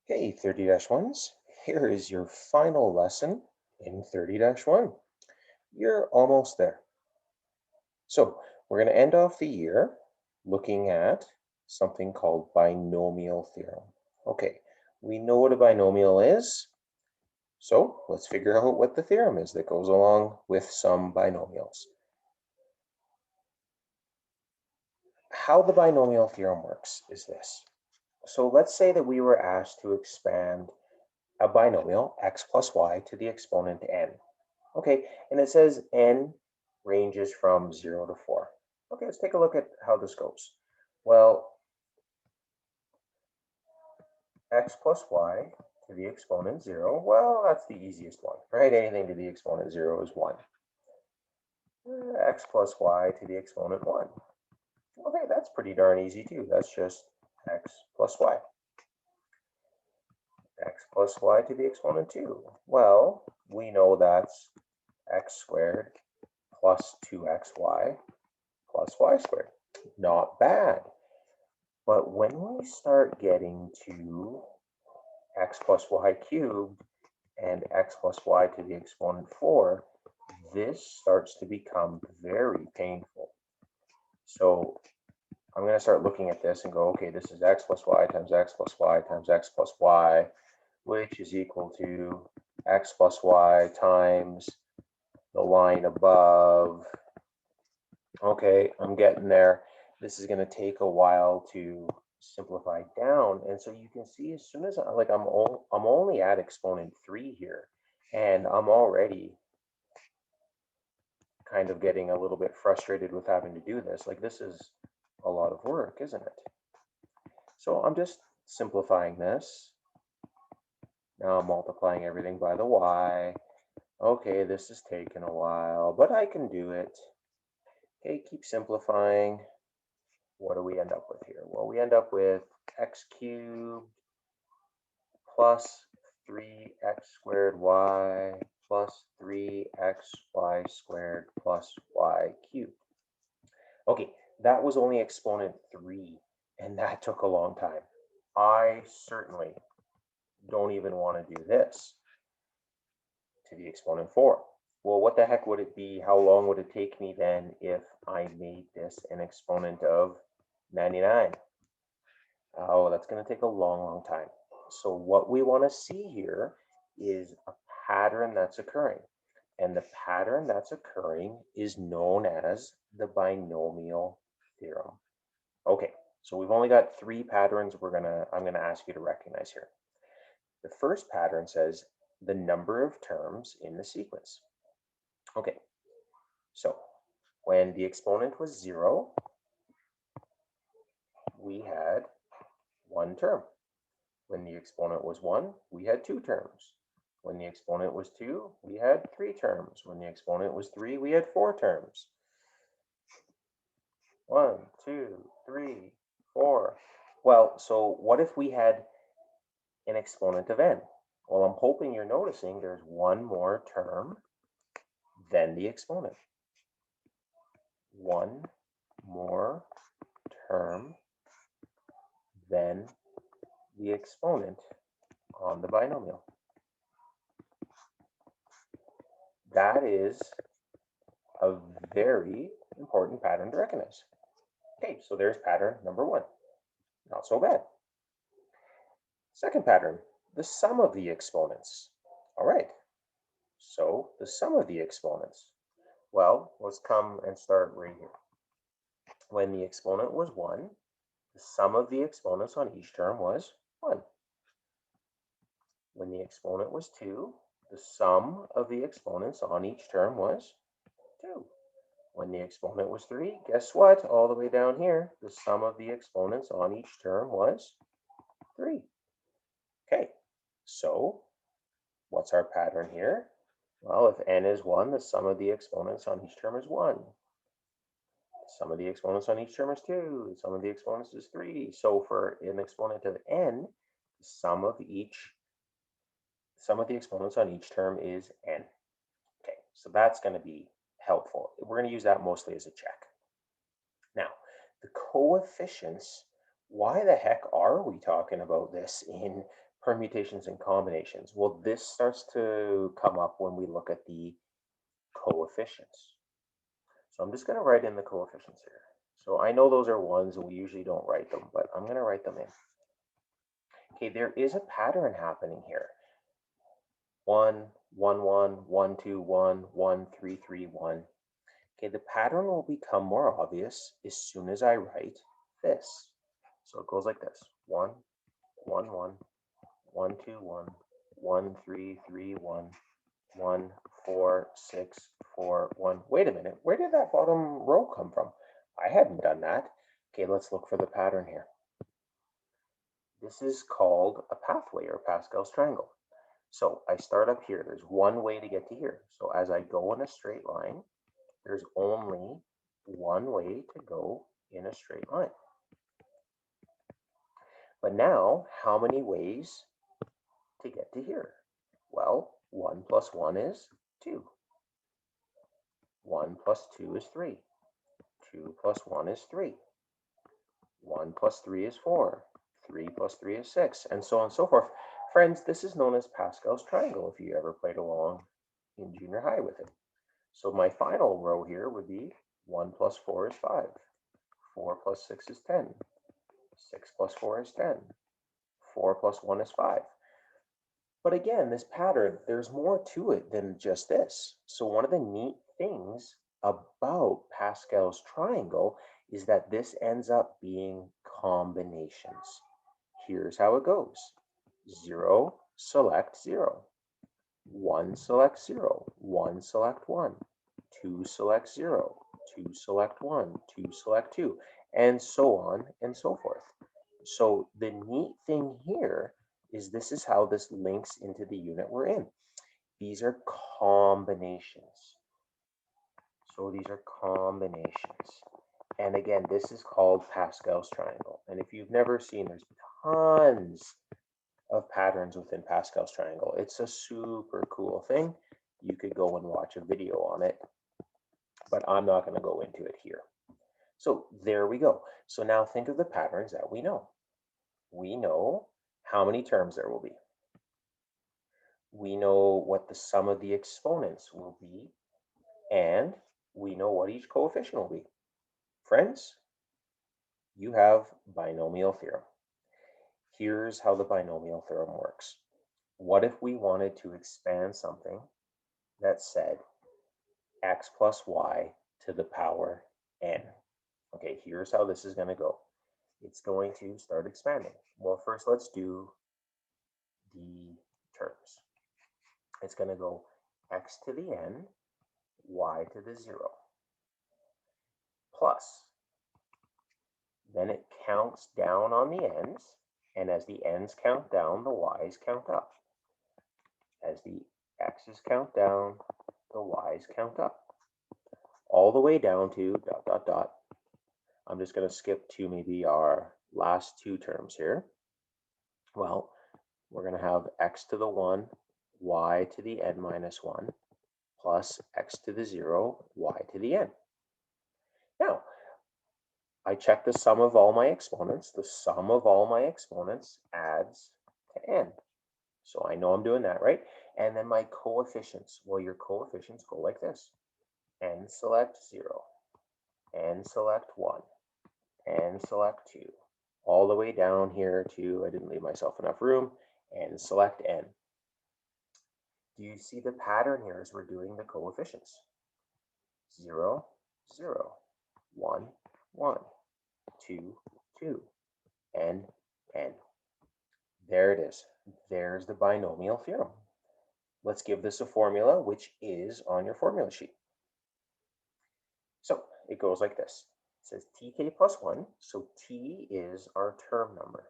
Hey, 30-1s, here is your final lesson in 30-1. You're almost there. So we're going to end off the year looking at something called binomial theorem. Okay, we know what a binomial is, so let's figure out what the theorem is that goes along with some binomials. How the binomial theorem works is this. So let's say that we were asked to expand a binomial, x plus y, to the exponent n. Okay, and it says n ranges from 0 to 4. Okay, let's take a look at how this goes. Well, x plus y to the exponent 0, well, that's the easiest one, right? Anything to the exponent 0 is 1. X plus y to the exponent 1. Okay, that's pretty darn easy too. That's just x plus y. X plus y to the exponent 2. Well, we know that's x squared plus 2xy plus y squared. Not bad. But when we start getting to x plus y cubed and x plus y to the exponent 4, this starts to become very painful. So I'm going to start looking at this and go, okay, this is x plus y times x plus y times x plus y, which is equal to x plus y times the line above. Okay, I'm getting there. This is going to take a while to simplify down, and so you can see as soon as I'm only at exponent 3 here, and I'm already kind of getting a little bit frustrated with having to do this. Like, this is a lot of work, isn't it? So I'm just simplifying this. Now I'm multiplying everything by the y. Okay, this is taking a while, but I can do it. Okay, keep simplifying. What do we end up with here? Well, we end up with x cubed plus 3x squared y plus 3xy squared plus y cubed. Okay, that was only exponent 3, and that took a long time. I certainly don't even want to do this to the exponent 4. Well, what the heck would it be? How long would it take me then if I made this an exponent of 99? Oh, that's going to take a long, long time. So what we want to see here is a pattern that's occurring. And the pattern that's occurring is known as the binomial theorem. Okay, so we've only got 3 patterns I'm going to ask you to recognize here. The first pattern says the number of terms in the sequence. Okay, so when the exponent was 0, we had 1 term. When the exponent was 1, we had 2 terms. When the exponent was 2, we had 3 terms. When the exponent was 3, we had 4 terms. 1, 2, 3, 4. Well, so what if we had an exponent of n? Well, I'm hoping you're noticing there's one more term than the exponent. One more term than the exponent on the binomial. That is a very important pattern to recognize. Okay, so there's pattern number 1. Not so bad. Second pattern, the sum of the exponents. All right, so the sum of the exponents. Well, let's come and start right here. When the exponent was 1, the sum of the exponents on each term was 1. When the exponent was 2, the sum of the exponents on each term was 2. When the exponent was 3, guess what? All the way down here, the sum of the exponents on each term was 3. Okay, so what's our pattern here? Well, if n is 1, the sum of the exponents on each term is 1. The sum of the exponents on each term is 2. The sum of the exponents is 3. So for an exponent of n, the sum of the exponents on each term is n. Okay, so that's going to be helpful. We're going to use that mostly as a check. Now, the coefficients, why the heck are we talking about this in permutations and combinations. Well, this starts to come up when we look at the coefficients. So I'm just going to write in the coefficients here. So I know those are ones and we usually don't write them, but I'm going to write them in. Okay, there is a pattern happening here. 1, 1, 1, 1, 2, 1, 1, 3, 3, 1. Okay, the pattern will become more obvious as soon as I write this. So it goes like this. 1, 1, 1, 1, 2, 1, 1, 3, 3, 1, 1, 4, 6, 4, 1. Wait a minute, where did that bottom row come from? I hadn't done that. Okay, let's look for the pattern here. This is called a pathway or Pascal's triangle. So I start up here. There's one way to get to here. So as I go in a straight line, there's only one way to go in a straight line. But now, how many ways to get to here? Well, 1 plus 1 is 2. 1 plus 2 is 3. 2 plus 1 is 3. 1 plus 3 is 4. 3 plus 3 is 6, and so on and so forth. Friends, this is known as Pascal's triangle if you ever played along in junior high with it. So my final row here would be 1 plus 4 is 5. 4 plus 6 is 10. 6 plus 4 is 10. 4 plus 1 is 5. But again, this pattern, there's more to it than just this. So one of the neat things about Pascal's triangle is that this ends up being combinations. Here's how it goes. 0, select 0. 1, select 0. 1, select 1. 2, select 0. 2, select 1. 2, select 2. And so on and so forth. So the neat thing here is this is how this links into the unit we're in. These are combinations. So these are combinations. And again, this is called Pascal's triangle. And if you've never seen, there's tons of patterns within Pascal's triangle. It's a super cool thing. You could go and watch a video on it, but I'm not going to go into it here. So there we go. So now think of the patterns that we know. We know how many terms there will be. We know what the sum of the exponents will be, and we know what each coefficient will be. Friends, you have binomial theorem. Here's how the binomial theorem works. What if we wanted to expand something that said x plus y to the power n? Okay, here's how this is going to go. It's going to start expanding. Well, first let's do the terms. It's going to go x to the n, y to the 0, plus. Then it counts down on the ends, and as the ends count down, the y's count up. As the x's count down, the y's count up. All the way down to ... I'm just going to skip to maybe our last two terms here. Well, we're going to have x to the 1, y to the n minus 1, plus x to the 0, y to the n. Now, I check the sum of all my exponents. The sum of all my exponents adds to n. So I know I'm doing that, right? And then my coefficients. Well, your coefficients go like this. N select 0, n select 1, n select 2, all the way down here to, I didn't leave myself enough room, n select n. Do you see the pattern here as we're doing the coefficients? 0, 0, 1, 1, 2, 2, n, n. There it is. There's the binomial theorem. Let's give this a formula, which is on your formula sheet. So it goes like this. It says tk plus 1, so t is our term number.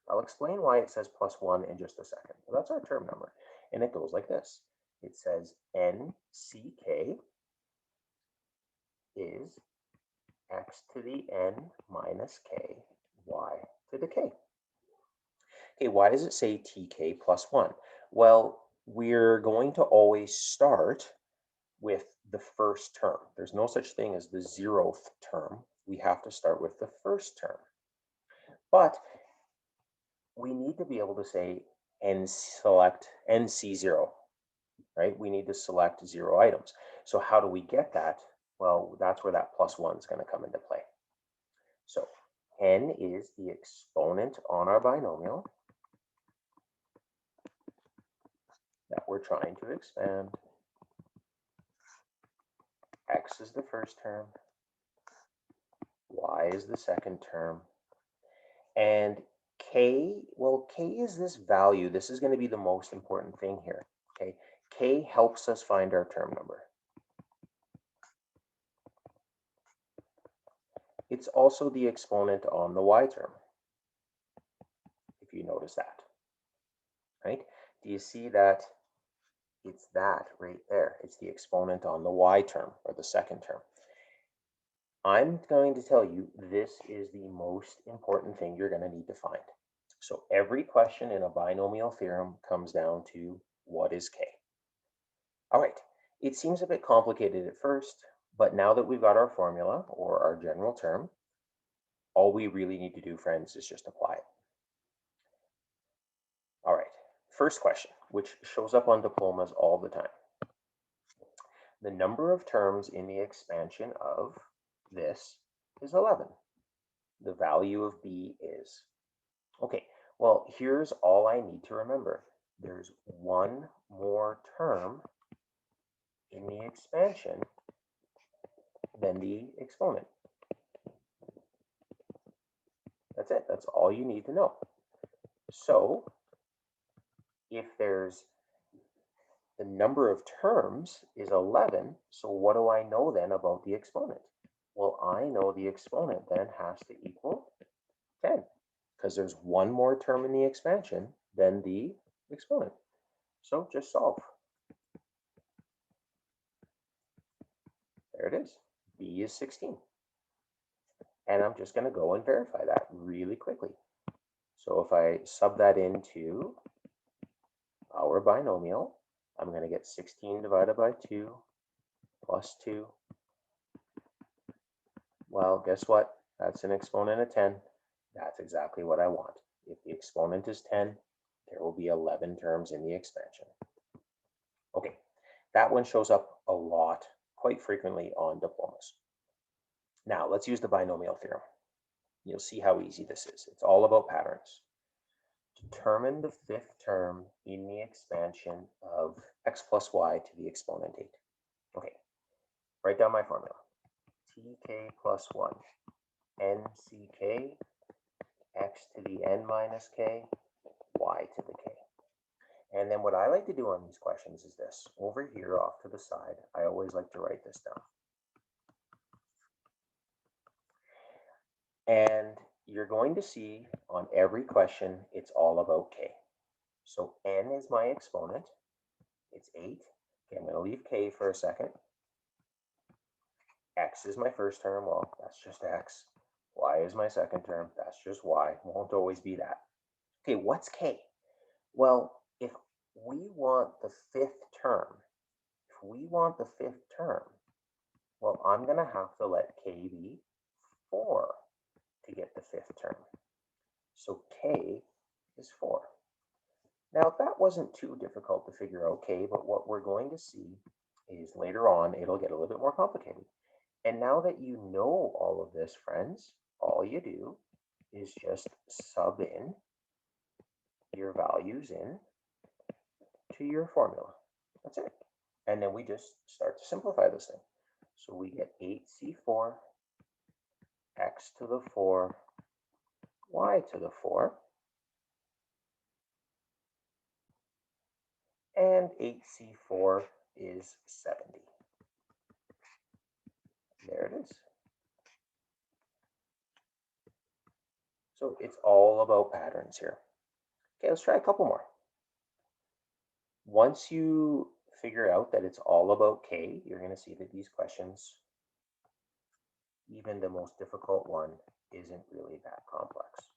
I'll explain why it says plus 1 in just a second. But that's our term number. And it goes like this. It says nck is x to the n minus k, y to the k. Okay, why does it say tk plus 1? Well, we're going to always start with the first term. There's no such thing as the 0th term. We have to start with the first term. But we need to be able to say select NC0, right? We need to select 0 items. So how do we get that? Well, that's where that +1 is going to come into play. So n is the exponent on our binomial that we're trying to expand. X is the first term. Y is the second term. And K, well, K is this value. This is going to be the most important thing here, okay? K helps us find our term number. It's also the exponent on the Y term, if you notice that, right? Do you see that? It's that right there. It's the exponent on the Y term, or the second term. I'm going to tell you this is the most important thing you're going to need to find. So every question in a binomial theorem comes down to what is K? All right, it seems a bit complicated at first, but now that we've got our formula or our general term, all we really need to do, friends, is just apply it. All right, first question, which shows up on diplomas all the time. The number of terms in the expansion of this is 11. The value of B is. Okay, well, here's all I need to remember. There's one more term in the expansion than the exponent. That's it. That's all you need to know. So if there's the number of terms is 11, so what do I know then about the exponent? Well, I know the exponent then has to equal 10 because there's one more term in the expansion than the exponent. So just solve. There it is. B is 16. And I'm just going to go and verify that really quickly. So if I sub that into our binomial, I'm going to get 16 divided by 2 plus 2. Well, guess what? That's an exponent of 10. That's exactly what I want. If the exponent is 10, there will be 11 terms in the expansion. Okay, that one shows up a lot, quite frequently on diplomas. Now, let's use the binomial theorem. You'll see how easy this is. It's all about patterns. Determine the fifth term in the expansion of x plus y to the exponent 8. Okay, write down my formula. Tk plus 1, nck, x to the n minus k, y to the k. And then what I like to do on these questions is this. Over here off to the side, I always like to write this down. And you're going to see on every question, it's all about k. So n is my exponent. It's 8. Okay, I'm going to leave k for a second. X is my first term. Well, that's just x. Y is my second term. That's just y. Won't always be that. Okay, what's k? Well, if we want the fifth term, well, I'm going to have to let k be 4 to get the fifth term. So k is 4. Now, that wasn't too difficult to figure out k, but what we're going to see is later on, it'll get a little bit more complicated. And now that you know all of this, friends, all you do is just sub in your values in to your formula. That's it. And then we just start to simplify this thing. So we get 8c4, x to the 4, y to the 4, and 8c4 is 70. There it is. So it's all about patterns here. Okay, let's try a couple more. Once you figure out that it's all about k, you're going to see that these questions, even the most difficult one, isn't really that complex.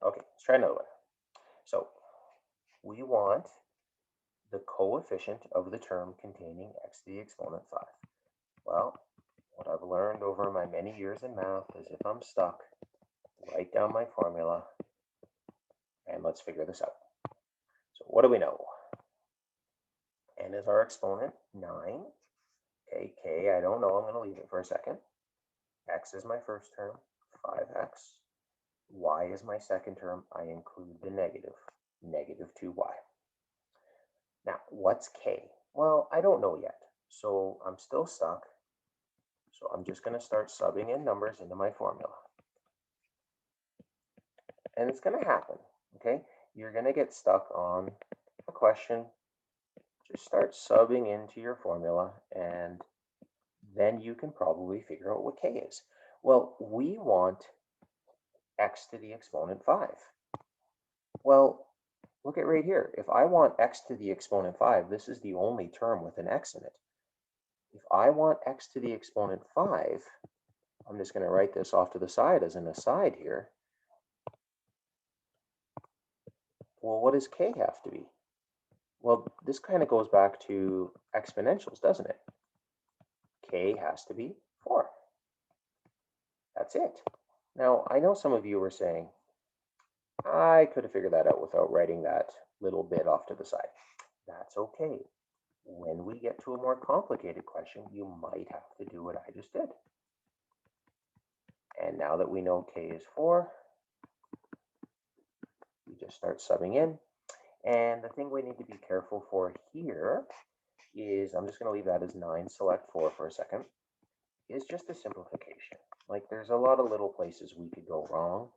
Okay, let's try another one. So we want the coefficient of the term containing x to the exponent 5. Well, what I've learned over my many years in math is if I'm stuck, write down my formula, let's figure this out. So what do we know? N is our exponent, 9. Okay, k, I don't know, I'm going to leave it for a second. X is my first term, 5x. Y is my second term, I include the negative, negative 2y. Now, what's k? Well, I don't know yet, so I'm still stuck. So I'm just going to start subbing in numbers into my formula. And it's going to happen, okay? You're going to get stuck on a question. Just start subbing into your formula, and then you can probably figure out what k is. Well, we want x to the exponent 5. Well, look at right here. If I want x to the exponent 5, this is the only term with an x in it. If I want x to the exponent 5, I'm just going to write this off to the side as an aside here. Well, what does k have to be? Well, this kind of goes back to exponentials, doesn't it? K has to be 4. That's it. Now, I know some of you were saying, I could have figured that out without writing that little bit off to the side. That's okay. When we get to a more complicated question, you might have to do what I just did. And now that we know k is 4, we just start subbing in. And the thing we need to be careful for here is, I'm just going to leave that as 9, select 4 for a second, is just a simplification. Like, there's a lot of little places we could go wrong.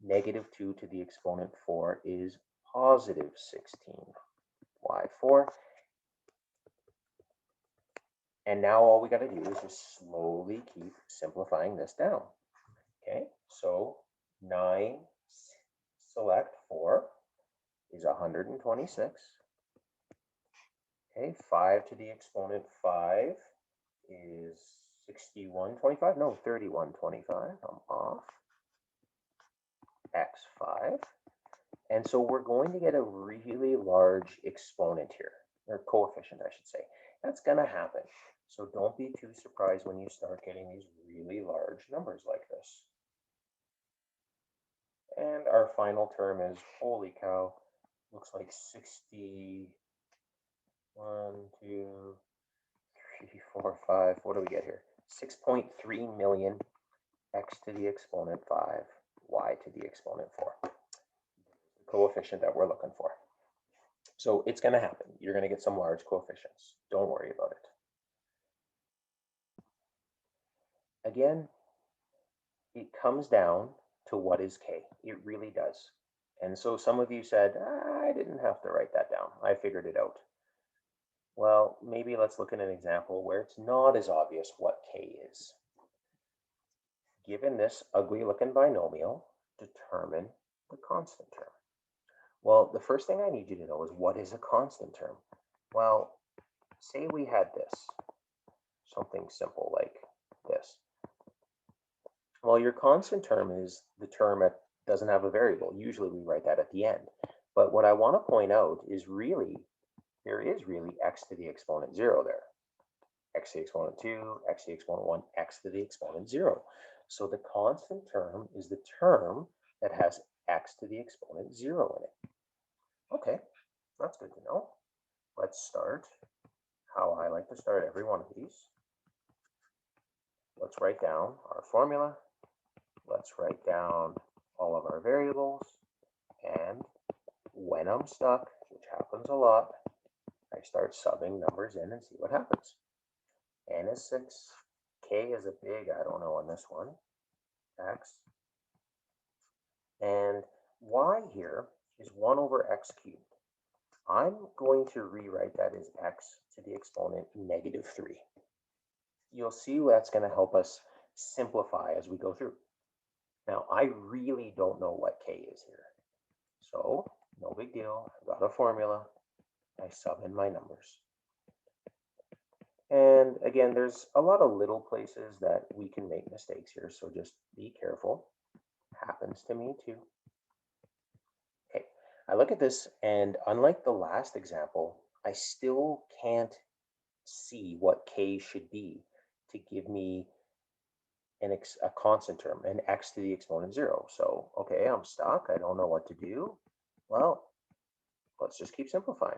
Negative 2 to the exponent 4 is positive 16. Y 4. And now all we got to do is just slowly keep simplifying this down. Okay, so 9 select 4 is 126. Okay, 5 to the exponent 5 is 6125. No, 3125. I'm off. X5. And so we're going to get a really large exponent here, or coefficient, I should say. That's going to happen. So don't be too surprised when you start getting these really large numbers like this. And our final term is, holy cow, looks like 60. 1, 2, 3, 4, 5. What do we get here? 6.3 million x to the exponent 5, y to the exponent 4. The coefficient that we're looking for. So it's going to happen. You're going to get some large coefficients. Don't worry about it. Again, it comes down to what is k. It really does. And so some of you said, I didn't have to write that down. I figured it out. Well, maybe let's look at an example where it's not as obvious what k is. Given this ugly-looking binomial, determine the constant term. Well, the first thing I need you to know is, what is a constant term? Well, say we had this, something simple like this. Well, your constant term is the term that doesn't have a variable. Usually we write that at the end. But what I want to point out is there is really x to the exponent 0 there. X to the exponent 2, x to the exponent 1, x to the exponent 0. So the constant term is the term that has x to the exponent 0 in it. Okay, that's good to know. Let's start how I like to start every one of these. Let's write down our formula. Let's write down all of our variables. And when I'm stuck, which happens a lot, I start subbing numbers in and see what happens. N is 6. K is a big, I don't know on this one. X. And y here is 1 over x cubed. I'm going to rewrite that as x to the exponent negative 3. You'll see that's going to help us simplify as we go through. Now, I really don't know what k is here. So, no big deal. I've got a formula. I sub in my numbers. And again, there's a lot of little places that we can make mistakes here, so just be careful. Happens to me too. Okay, I look at this, and unlike the last example, I still can't see what k should be to give me a constant term, an x to the exponent 0. So, okay, I'm stuck. I don't know what to do. Well, let's just keep simplifying.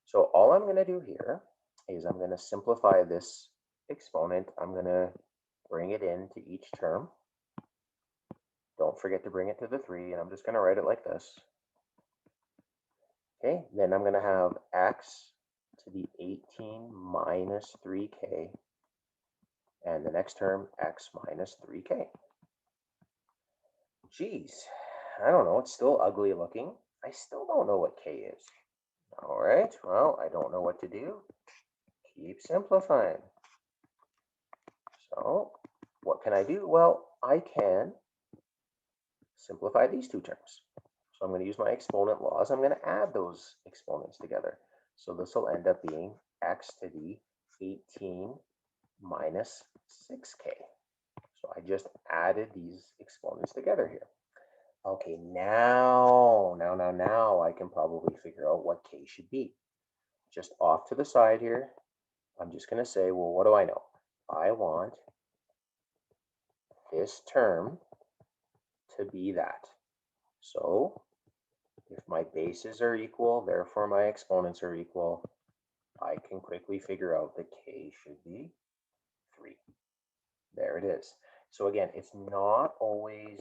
So all I'm going to do here is I'm going to simplify this exponent. I'm going to bring it into each term. Don't forget to bring it to the 3, and I'm just going to write it like this. Okay, then I'm going to have x to the 18 minus 3k, and the next term, x minus 3k. Geez, I don't know, it's still ugly looking. I still don't know what k is. All right, well, I don't know what to do. Keep simplifying. So what can I do? Well, I can simplify these two terms. So I'm going to use my exponent laws. I'm going to add those exponents together. So this will end up being x to the 18 minus 6k. So I just added these exponents together here. Okay, now I can probably figure out what k should be. Just off to the side here, I'm just going to say, well, what do I know? I want this term to be that. So if my bases are equal, therefore my exponents are equal, I can quickly figure out that k should be 3. There it is. So again, it's not always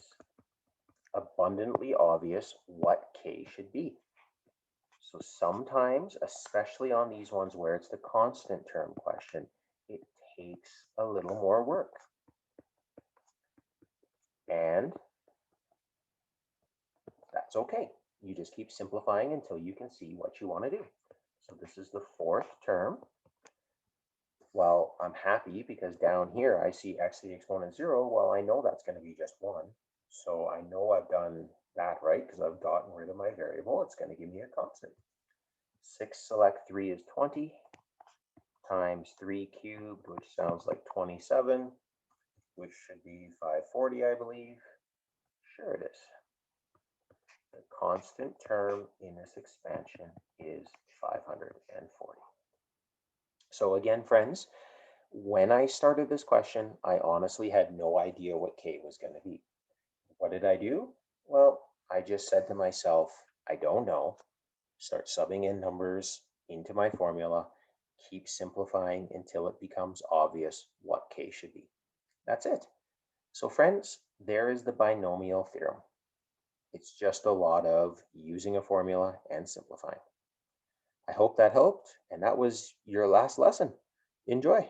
abundantly obvious what k should be. So sometimes, especially on these ones where it's the constant term question, it takes a little more work. And that's okay. You just keep simplifying until you can see what you want to do. So this is the 4th term. Well, I'm happy because down here I see x to the exponent 0. Well, I know that's going to be just 1. So I know I've done that right because I've gotten rid of my variable. It's going to give me a constant. 6 select 3 is 20 times 3 cubed, which sounds like 27, which should be 540, I believe. Sure it is. The constant term in this expansion is 540. So again, friends, when I started this question, I honestly had no idea what k was going to be. What did I do? Well, I just said to myself, I don't know. Start subbing in numbers into my formula. Keep simplifying until it becomes obvious what k should be. That's it. So friends, there is the binomial theorem. It's just a lot of using a formula and simplifying. I hope that helped, and that was your last lesson. Enjoy.